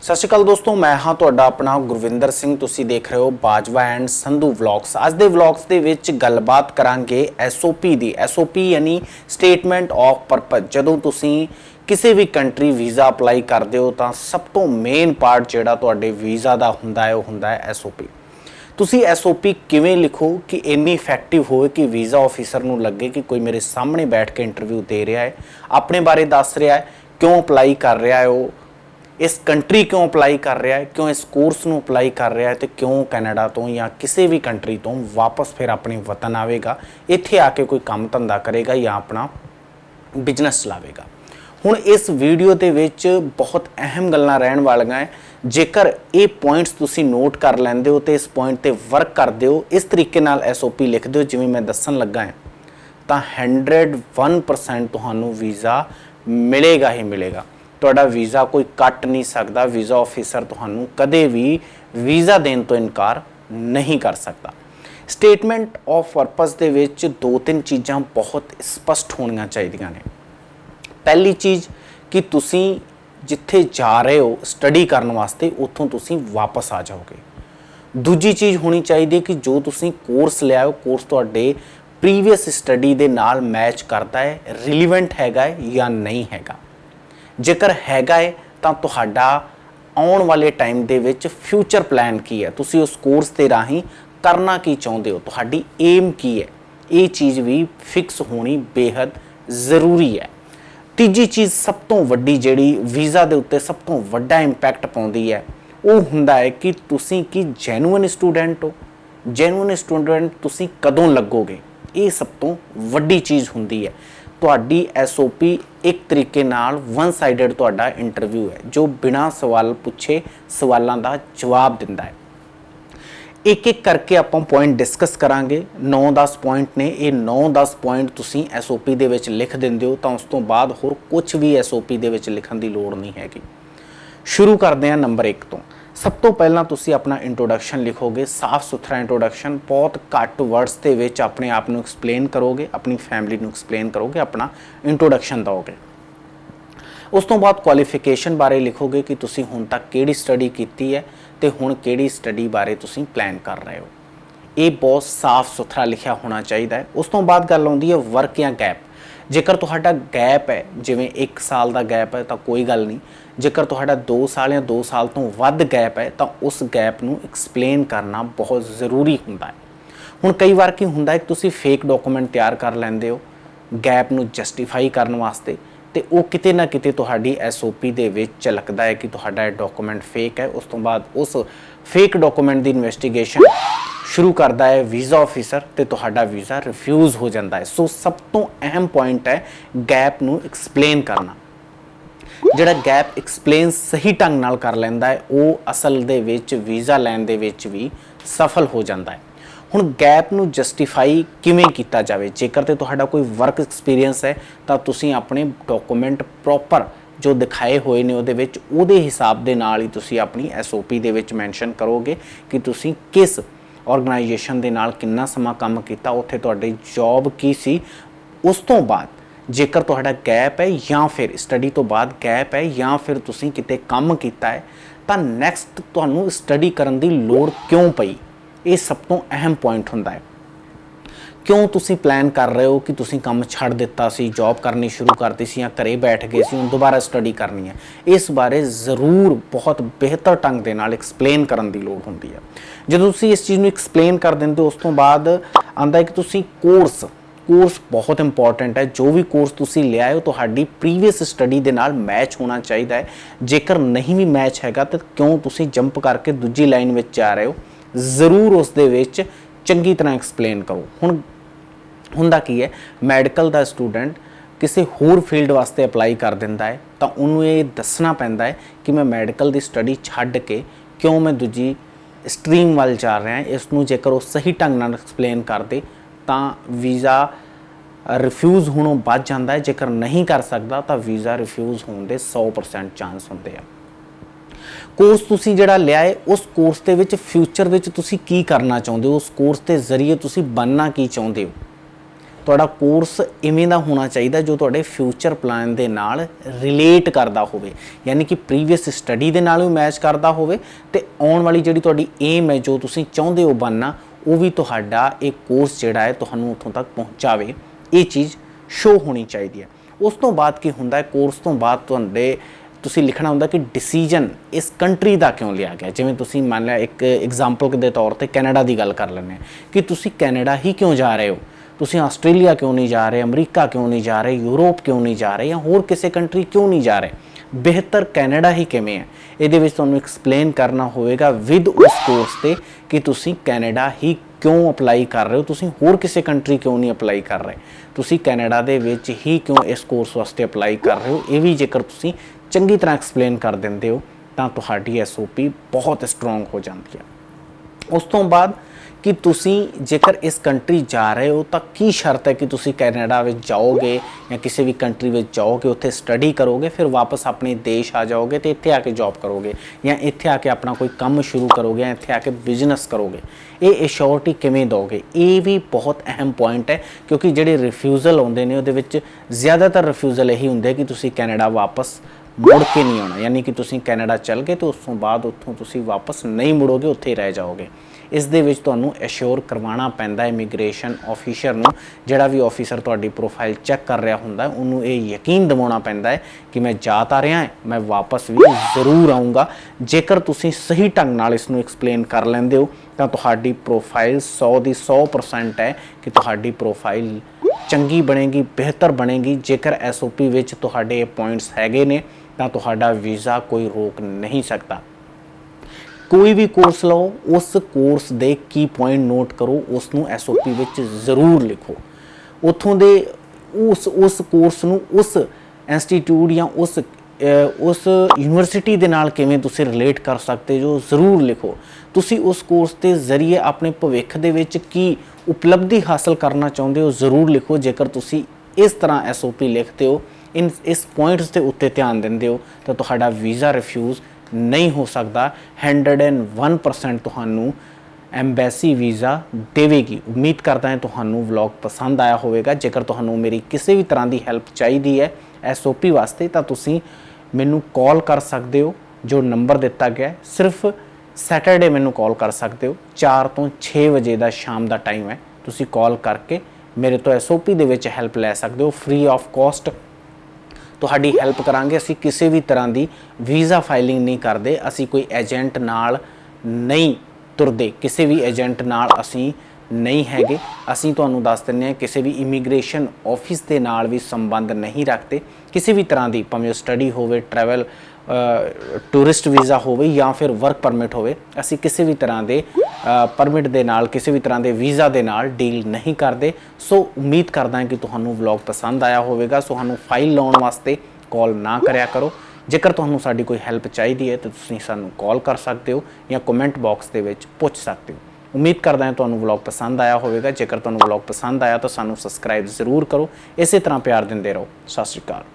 सत श्री अकाल दोस्तों, मैं हाँ तुहाडा अपना गुरविंदर सिंह। तुसीं देख रहे हो बाजवा एंड संधू व्लॉग्स। अज दे व्लॉग्स दे विच गलबात करांगे SOP दी। SOP यानी स्टेटमेंट ऑफ परपज। जदों तुसीं किसी भी कंट्री वीज़ा अपलाई करदे हो तां सब तो मेन पार्ट जिहड़ा तुहाडे वीज़ा दा हुंदा है, वो हुंदा है SOP। तुसीं SOP किवें लिखो कि इन्नी इफैक्टिव होए कि वीज़ा ऑफिसर नूं लगे कि कोई मेरे सामने बैठ के इंटरव्यू दे रहा है, अपने बारे दस रहा है, क्यों अपलाई कर रहा है, वो इस कंट्री क्यों अपलाई कर रहा है, क्यों इस कोर्स नूं अपलाई कर रहा है, तो क्यों कैनेडा तो या किसी भी कंट्री तो वापस फिर अपने वतन आएगा, इत्थे आके कोई काम धंधा करेगा या अपना बिजनेस चलावेगा। हुण इस वीडियो दे विच बहुत अहम गल्लां रहण वालियां है। जेकर ये पॉइंट्स तुसीं नोट कर लैंदे हो तो इस पॉइंट ते वर्क करदे हो, इस तरीके नाल SOP लिखदे हो जिवें मैं दस्सण लगा है, तो 101% तुहानूं वीज़ा मिलेगा ही मिलेगा। तुहाडा वीज़ा कोई कट नहीं सकता। वीज़ा ऑफिसर तुहानूं कदे भी वीज़ा देण तो इनकार नहीं कर सकता। स्टेटमेंट ऑफ परपज़ दे विच 2-3 चीज़ां बहुत स्पष्ट होणीआं चाहीदियां ने। पहली चीज़ कि तुसीं जिथे जा रहे हो स्टडी करने वास्ते, उत्थों तुसीं वापस आ जाओगे। दूजी चीज़ होनी चाहिए कि जो तुसीं कोर्स लिया हो, कोर्स तुहाडे प्रीवियस स्टडी दे नाल मैच करता है, रिलीवेंट हैगा या नहीं हैगा। जेकर हैगा है तो तुहाडा आउण वाले टाइम दे विच फ्यूचर प्लान की है, तुसीं उस कोर्स दे राहीं करना की चाहुंदे हो, तुहाडी एम की है, ये चीज़ भी फिक्स होनी बेहद ज़रूरी है। तीजी चीज़ सब तो वड्डी जिहड़ी वीज़ा दे उत्ते सब तो वड्डा इंपैक्ट पाउंदी है, वो हुंदा है कि तुसीं की जैनुअन स्टूडेंट हो। जैनुअन स्टूडेंट तुसीं कदों लगोगे, ये सब तो वड्डी चीज़ हुंदी है। तुहाडी SOP एक तरीके नाल वन साइडेड तुहाडा इंटरव्यू है, जो बिना सवाल पुछे सवालों का जवाब दिंदा है। एक एक करके आपां पॉइंट डिस्कस करांगे। 9-10 पॉइंट ने, ये 9-10 पॉइंट तुसीं SOP दे विच लिख दिंदे हो तो उस तो बाद होर कुछ भी SOP दे विच लिखण दी लोड़ नहीं हैगी। शुरू करते हैं नंबर 1 तो। सब तो पहला तुसी अपना इंट्रोडक्शन लिखोगे, साफ सुथरा इंट्रोडक्शन, बहुत घट वर्ड्स के विच अपने आप को एक्सप्लेन करोगे, अपनी फैमिली को एक्सप्लेन करोगे, अपना इंट्रोडक्शन दोगे। उस तो बाद क्वालिफिकेशन बारे लिखोगे कि तुसी हुण तक किहड़ी स्टडी कीती है ते हुण किहड़ी स्टडी बारे तुसी प्लान कर रहे हो। ये बहुत साफ सुथरा लिखा होना चाहिए। उस तो बाद गल आउंदी है वर्क या गैप। जेकर तुहाडा गैप है, जिवें 1 साल का गैप है तो कोई गल नहीं। जेकर तुहाडा 2 साल या 2 साल तो वध गैप है तो उस गैप नूं एक्सप्लेन करना बहुत ज़रूरी हुंदा है। हुण कई बार की हुंदा है कि तुसीं फेक डॉकूमेंट तैयार कर लैंदे हो गैप नूं जस्टिफाई करने वास्ते, तो वो किते ना किते तुहाडी SOP दे विच झलकदा है कि तुहाडा डॉकूमेंट फेक है। उस तो बाद उस फेक डॉकूमेंट की इन्वेस्टिगेशन शुरू करता है वीज़ा ऑफिसर, तो तुहाडा वीज़ा रिफ्यूज़ हो जाता है। सो सब तो अहम पॉइंट है गैप नूं एक्सप्लेन करना। जिहड़ा गैप एक्सप्लेन सही ढंग नाल कर लैंदा है, वो असल दे विच वीज़ा लैण दे विच भी सफल हो जाता है। हुण गैप नूं जस्टिफाई किवें कीता जावे। जेकर ते तुहाडा कोई वर्क एक्सपीरियंस है तो तुसीं अपने डॉकूमेंट प्रॉपर जो दिखाए हुए ने उहदे विच उहदे हिसाब दे नाल ही तुसीं अपनी SOP दे विच मैंशन करोगे कि तुसीं किस ऑर्गेनाइजेशन दे नाल कितना समा काम कीता, उत्थे तुहाडी जॉब की सी। उस तो बाद जेकर तुहाडा गैप है या फिर स्टडी तो बाद गैप है या फिर तुसीं किते काम कीता है तो नैक्सट तुहानूं स्टडी करन दी लोड़ क्यों पई, ये सब तो अहम पॉइंट हुंदा है। क्यों तुसीं प्लान कर रहे हो कि तुसीं काम छड़ दिता सी, जॉब करनी शुरू करती सी या घरे बैठ गए सी, हुण दोबारा स्टडी करनी है, इस बारे ज़रूर बहुत बेहतर ढंग दे नाल एक्सप्लेन करन दी लोड़ हुंदी है। जदों तुसीं इस चीज़ नूं एक्सप्लेन कर दिंदे हो, उस तो बाद आंदा है कि तुसीं कोर्स बहुत इंपॉर्टेंट है। जो भी कोर्स तुसीं लिया है तुहाडी प्रीवियस स्टडी दे नाल मैच होना चाहिए है। जेकर नहीं भी मैच हैगा तो क्यों तुसीं जंप करके दूजी लाइन विच जा रहे हो, ज़रूर उस दे विच चंगी तरह एक्सप्लेन करो। हुण हुंदा की है, मैडिकल दा स्टूडेंट किसी होर फील्ड वास्ते अपलाई कर दिंदा है तो उन्होंने ये दसना पैंदा है कि मैं मैडिकल की स्टडी छड्ड के क्यों मैं दूजी स्ट्रीम वाल जा रहा है। इसनूं जेकर वो सही ढंग नाल एक्सप्लेन कर दे तो वीज़ा रिफ्यूज़ होणों बच जाता है। जेकर नहीं कर सकता तो वीज़ा रिफ्यूज़ होने के 100% चांस होंदे हैं। कोर्स तुसीं जिहड़ा लिया है, उस course they which future which तुसीं की करना चाहुंदे हो, उस कोर्स के जरिए तुसीं बनना की चाहुंदे हो, ਤੁਹਾਡਾ ਕੋਰਸ ਇਵੇਂ ਦਾ ਹੋਣਾ ਚਾਹੀਦਾ ਜੋ ਤੁਹਾਡੇ ਫਿਊਚਰ ਪਲਾਨ ਦੇ ਨਾਲ ਰਿਲੇਟ ਕਰਦਾ ਹੋਵੇ, ਯਾਨੀ ਕਿ ਪ੍ਰੀਵੀਅਸ ਸਟੱਡੀ ਦੇ ਨਾਲ ਵੀ ਮੈਚ ਕਰਦਾ ਹੋਵੇ ਤੇ ਆਉਣ ਵਾਲੀ ਜਿਹੜੀ ਤੁਹਾਡੀ ਏਮ ਹੈ, ਜੋ ਤੁਸੀਂ ਚਾਹੁੰਦੇ ਹੋ ਬਣਨਾ, ਉਹ ਵੀ ਤੁਹਾਡਾ ਇਹ ਕੋਰਸ ਜਿਹੜਾ ਹੈ ਤੁਹਾਨੂੰ ਉੱਥੋਂ ਤੱਕ ਪਹੁੰਚਾਵੇ। ਇਹ ਚੀਜ਼ ਸ਼ੋ ਹੋਣੀ ਚਾਹੀਦੀ ਹੈ। ਉਸ ਤੋਂ ਬਾਅਦ ਕੀ ਹੁੰਦਾ ਹੈ, ਕੋਰਸ ਤੋਂ ਬਾਅਦ ਤੁਹਾਡੇ ਤੁਸੀਂ ਲਿਖਣਾ ਹੁੰਦਾ ਕਿ ਡਿਸੀਜਨ ਇਸ ਕੰਟਰੀ ਦਾ ਕਿਉਂ ਲਿਆ ਗਿਆ। ਜਿਵੇਂ ਤੁਸੀਂ ਮੰਨ ਲਿਆ, ਇੱਕ ਐਗਜ਼ਾਮਪਲ ਦੇ ਤੌਰ ਤੇ ਕੈਨੇਡਾ ਦੀ ਗੱਲ ਕਰ ਲੈਂਦੇ ਹਾਂ ਕਿ ਤੁਸੀਂ ਕੈਨੇਡਾ ਹੀ ਕਿਉਂ ਜਾ ਰਹੇ ਹੋ, ਤੁਸੀਂ ਆਸਟ੍ਰੇਲੀਆ ਕਿਉਂ ਨਹੀਂ ਜਾ ਰਹੇ, ਅਮਰੀਕਾ ਕਿਉਂ ਨਹੀਂ ਜਾ ਰਹੇ, ਯੂਰਪ ਕਿਉਂ ਨਹੀਂ ਜਾ ਰਹੇ, ਜਾਂ ਹੋਰ ਕਿਸੇ ਕੰਟਰੀ ਕਿਉਂ ਨਹੀਂ ਜਾ ਰਹੇ, ਬਿਹਤਰ ਕੈਨੇਡਾ ਹੀ ਕਿਵੇਂ ਹੈ। ਇਹਦੇ ਵਿੱਚ ਤੁਹਾਨੂੰ ਐਕਸਪਲੇਨ ਕਰਨਾ ਹੋਵੇਗਾ ਵਿਦ ਉਸ ਕੋਰਸ ਤੇ ਕਿ ਤੁਸੀਂ ਕੈਨੇਡਾ ਹੀ ਕਿਉਂ ਅਪਲਾਈ ਕਰ ਰਹੇ ਹੋ, ਤੁਸੀਂ ਹੋਰ ਕਿਸੇ ਕੰਟਰੀ ਕਿਉਂ ਨਹੀਂ ਅਪਲਾਈ ਕਰ ਰਹੇ, ਤੁਸੀਂ ਕੈਨੇਡਾ ਦੇ ਵਿੱਚ ਹੀ ਕਿਉਂ ਇਸ ਕੋਰਸ ਵਾਸਤੇ ਅਪਲਾਈ ਕਰ ਰਹੇ ਹੋ। ਇਹ ਵੀ ਜੇਕਰ ਤੁਸੀਂ ਚੰਗੀ ਤਰ੍ਹਾਂ ਐਕਸਪਲੇਨ ਕਰ ਦਿੰਦੇ ਹੋ ਤਾਂ ਤੁਹਾਡੀ SOP ਬਹੁਤ ਸਟਰੋਂਗ ਹੋ ਜਾਂਦੀ ਹੈ। ਉਸ ਤੋਂ ਬਾਅਦ ਕਿ ਤੁਸੀਂ ਜੇਕਰ ਇਸ ਕੰਟਰੀ ਜਾ ਰਹੇ ਹੋ ਤਾਂ ਕੀ ਸ਼ਰਤ ਹੈ ਕਿ ਤੁਸੀਂ ਕੈਨੇਡਾ ਵਿੱਚ ਜਾਓਗੇ ਜਾਂ ਕਿਸੇ ਵੀ ਕੰਟਰੀ ਵਿੱਚ ਜਾਓਗੇ, ਉੱਥੇ ਸਟੱਡੀ ਕਰੋਗੇ, ਫਿਰ ਵਾਪਸ ਆਪਣੇ ਦੇਸ਼ ਆ ਜਾਓਗੇ ਤੇ ਇੱਥੇ ਆ ਕੇ ਜੌਬ ਕਰੋਗੇ ਜਾਂ ਇੱਥੇ ਆ ਕੇ ਆਪਣਾ ਕੋਈ ਕੰਮ ਸ਼ੁਰੂ ਕਰੋਗੇ ਜਾਂ ਇੱਥੇ ਆ ਕੇ ਬਿਜ਼ਨਸ ਕਰੋਗੇ। ਇਹ ਅਸ਼ੋਰਟੀ ਕਿਵੇਂ ਦੋਗੇ, ਇਹ ਵੀ ਬਹੁਤ ਅਹਿਮ ਪੁਆਇੰਟ ਹੈ, ਕਿਉਂਕਿ ਜਿਹੜੇ ਰਿਫਿਊਜ਼ਲ ਆਉਂਦੇ ਨੇ ਉਹਦੇ ਵਿੱਚ ਜ਼ਿਆਦਾਤਰ ਰਿਫਿਊਜ਼ਲ ਇਹੀ ਹੁੰਦੇ ਕਿ ਤੁਸੀਂ ਕੈਨੇਡਾ ਵਾਪਸ ਮੁੜ ਕੇ ਨਹੀਂ ਆਉਣਾ, ਯਾਨੀ ਕਿ ਤੁਸੀਂ ਕੈਨੇਡਾ ਚੱਲ ਗਏ ਤੇ ਉਸ ਤੋਂ ਬਾਅਦ ਉੱਥੋਂ ਤੁਸੀਂ ਵਾਪਸ ਨਹੀਂ ਮੁੜੋਗੇ, ਉੱਥੇ ਹੀ ਰਹਿ ਜਾਓਗੇ। ਇਸ ਦੇ ਵਿੱਚ ਤੁਹਾਨੂੰ ਐਸ਼ੋਰ ਕਰਵਾਉਣਾ ਪੈਂਦਾ ਇਮੀਗ੍ਰੇਸ਼ਨ ਆਫੀਸਰ ਨੂੰ, ਜਿਹੜਾ ਵੀ ਆਫੀਸਰ ਤੁਹਾਡੀ ਪ੍ਰੋਫਾਈਲ ਚੈੱਕ ਕਰ ਰਿਹਾ ਹੁੰਦਾ ਉਹਨੂੰ ਇਹ ਯਕੀਨ ਦਿਵਾਉਣਾ ਪੈਂਦਾ ਹੈ ਕਿ ਮੈਂ ਜਾ ਤਾਂ ਰਿਹਾ ਹਾਂ, ਮੈਂ ਵਾਪਸ ਵੀ ਜ਼ਰੂਰ ਆਊਂਗਾ। ਜੇਕਰ ਤੁਸੀਂ ਸਹੀ ਢੰਗ ਨਾਲ ਇਸ ਨੂੰ ਐਕਸਪਲੇਨ ਕਰ ਲੈਂਦੇ ਹੋ ਤਾਂ ਤੁਹਾਡੀ ਪ੍ਰੋਫਾਈਲ 100 ਦੀ 100% ਹੈ ਕਿ ਤੁਹਾਡੀ ਪ੍ਰੋਫਾਈਲ ਚੰਗੀ ਬਣੇਗੀ, ਬਿਹਤਰ ਬਣੇਗੀ। ਜੇਕਰ SOP ਵਿੱਚ ਤੁਹਾਡੇ ਇਹ ਪੁਆਇੰਟਸ ਹੈਗੇ ਨੇ ਤਾਂ ਤੁਹਾਡਾ ਵੀਜ਼ਾ ਕੋਈ ਰੋਕ ਨਹੀਂ ਸਕਦਾ। ਕੋਈ ਵੀ ਕੋਰਸ ਲਓ, ਉਸ ਕੋਰਸ ਦੇ ਕੀ ਪੁਆਇੰਟ ਨੋਟ ਕਰੋ, ਉਸ ਨੂੰ SOP ਵਿੱਚ ਜ਼ਰੂਰ ਲਿਖੋ। ਉੱਥੋਂ ਦੇ ਉਸ ਕੋਰਸ ਨੂੰ ਉਸ ਇੰਸਟੀਟਿਊਟ ਜਾਂ ਉਸ ਯੂਨੀਵਰਸਿਟੀ ਦੇ ਨਾਲ ਕਿਵੇਂ ਤੁਸੀਂ ਰਿਲੇਟ ਕਰ ਸਕਦੇ ਜੋ ਜ਼ਰੂਰ ਲਿਖੋ। ਤੁਸੀਂ ਉਸ ਕੋਰਸ ਦੇ ਜ਼ਰੀਏ ਆਪਣੇ ਭਵਿੱਖ ਦੇ ਵਿੱਚ ਕੀ ਉਪਲਬਧੀ ਹਾਸਲ ਕਰਨਾ ਚਾਹੁੰਦੇ ਹੋ, ਜ਼ਰੂਰ ਲਿਖੋ। ਜੇਕਰ ਤੁਸੀਂ ਇਸ ਤਰ੍ਹਾਂ SOP ਲਿਖਦੇ ਹੋ, ਇਸ ਪੁਆਇੰਟਸ ਦੇ ਉੱਤੇ ਧਿਆਨ ਦਿੰਦੇ ਹੋ ਤਾਂ ਤੁਹਾਡਾ ਵੀਜ਼ਾ ਰਿਫਿਊਜ਼ ਨਹੀਂ ਹੋ ਸਕਦਾ। 101% ਤੁਹਾਨੂੰ ਐਮਬੈਸੀ ਵੀਜ਼ਾ ਦੇਵੇਗੀ। ਉਮੀਦ ਕਰਦਾ ਹਾਂ ਤੁਹਾਨੂੰ ਵਲੌਗ ਪਸੰਦ ਆਇਆ ਹੋਵੇਗਾ। ਜੇਕਰ ਤੁਹਾਨੂੰ ਮੇਰੀ ਕਿਸੇ ਵੀ ਤਰ੍ਹਾਂ ਦੀ ਹੈਲਪ ਚਾਹੀਦੀ ਹੈ SOP ਵਾਸਤੇ ਤਾਂ ਤੁਸੀਂ ਮੈਨੂੰ ਕਾਲ ਕਰ ਸਕਦੇ ਹੋ, ਜੋ ਨੰਬਰ ਦਿੱਤਾ ਗਿਆ ਹੈ। ਸਿਰਫ ਸੈਟਰਡੇ ਮੈਨੂੰ ਕਾਲ ਕਰ ਸਕਦੇ ਹੋ, 4 ਤੋਂ 6 ਵਜੇ ਦਾ ਸ਼ਾਮ ਦਾ ਟਾਈਮ ਹੈ। ਤੁਸੀਂ ਕਾਲ ਕਰਕੇ ਮੇਰੇ ਤੋਂ SOP ਦੇ ਵਿੱਚ ਹੈਲਪ ਲੈ ਸਕਦੇ ਹੋ, ਫ੍ਰੀ ਆਫ ਕਾਸਟ ਤੁਹਾਡੀ ਹੈਲਪ ਕਰਾਂਗੇ। ਅਸੀਂ ਕਿਸੇ ਵੀ ਤਰ੍ਹਾਂ ਦੀ ਵੀਜ਼ਾ ਫਾਈਲਿੰਗ ਨਹੀਂ ਕਰਦੇ, ਅਸੀਂ ਕੋਈ ਏਜੰਟ ਨਾਲ ਨਹੀਂ ਤੁਰਦੇ, ਕਿਸੇ ਵੀ ਏਜੰਟ ਨਾਲ ਅਸੀਂ ਨਹੀਂ ਹੈਗੇ। ਅਸੀਂ ਤੁਹਾਨੂੰ ਦੱਸ ਦਿੰਦੇ ਹਾਂ ਕਿਸੇ ਵੀ ਇਮੀਗ੍ਰੇਸ਼ਨ ਆਫਿਸ ਦੇ ਨਾਲ ਵੀ ਸੰਬੰਧ ਨਹੀਂ ਰੱਖਦੇ। ਕਿਸੇ ਵੀ ਤਰ੍ਹਾਂ ਦੀ, ਭਾਵੇਂ ਸਟੱਡੀ ਹੋਵੇ, ਟਰੈਵਲ, ਟੂਰਿਸਟ ਵੀਜ਼ਾ ਹੋਵੇ ਜਾਂ ਫਿਰ ਵਰਕ ਪਰਮਿਟ ਹੋਵੇ, ਅਸੀਂ ਕਿਸੇ ਵੀ ਤਰ੍ਹਾਂ ਦੇ ਪਰਮਿਟ ਦੇ ਨਾਲ, ਕਿਸੇ ਵੀ ਤਰ੍ਹਾਂ ਦੇ ਵੀਜ਼ਾ ਦੇ ਨਾਲ ਡੀਲ ਨਹੀਂ ਕਰਦੇ। ਸੋ ਉਮੀਦ ਕਰਦਾ ਹਾਂ ਕਿ ਤੁਹਾਨੂੰ ਵਲੌਗ ਪਸੰਦ ਆਇਆ ਹੋਵੇਗਾ। ਸਾਨੂੰ ਫਾਈਲ ਲਾਉਣ ਵਾਸਤੇ ਕਾਲ ਨਾ ਕਰਿਆ ਕਰੋ। ਜੇਕਰ ਤੁਹਾਨੂੰ ਸਾਡੀ ਕੋਈ ਹੈਲਪ ਚਾਹੀਦੀ ਹੈ ਤਾਂ ਤੁਸੀਂ ਸਾਨੂੰ ਕਾਲ ਕਰ ਸਕਦੇ ਹੋ ਜਾਂ ਕਮੈਂਟ ਬਾਕਸ ਦੇ ਵਿੱਚ ਪੁੱਛ ਸਕਦੇ ਹੋ। ਉਮੀਦ ਕਰਦਾ ਹਾਂ ਤੁਹਾਨੂੰ ਵਲੌਗ ਪਸੰਦ ਆਇਆ ਹੋਵੇਗਾ। ਜੇਕਰ ਤੁਹਾਨੂੰ ਵਲੌਗ ਪਸੰਦ ਆਇਆ ਤਾਂ ਸਾਨੂੰ ਸਬਸਕ੍ਰਾਈਬ ਜ਼ਰੂਰ ਕਰੋ। ਇਸੇ ਤਰ੍ਹਾਂ ਪਿਆਰ ਦਿੰਦੇ ਰਹੋ। ਸਤਿ ਸ਼੍ਰੀ ਅਕਾਲ।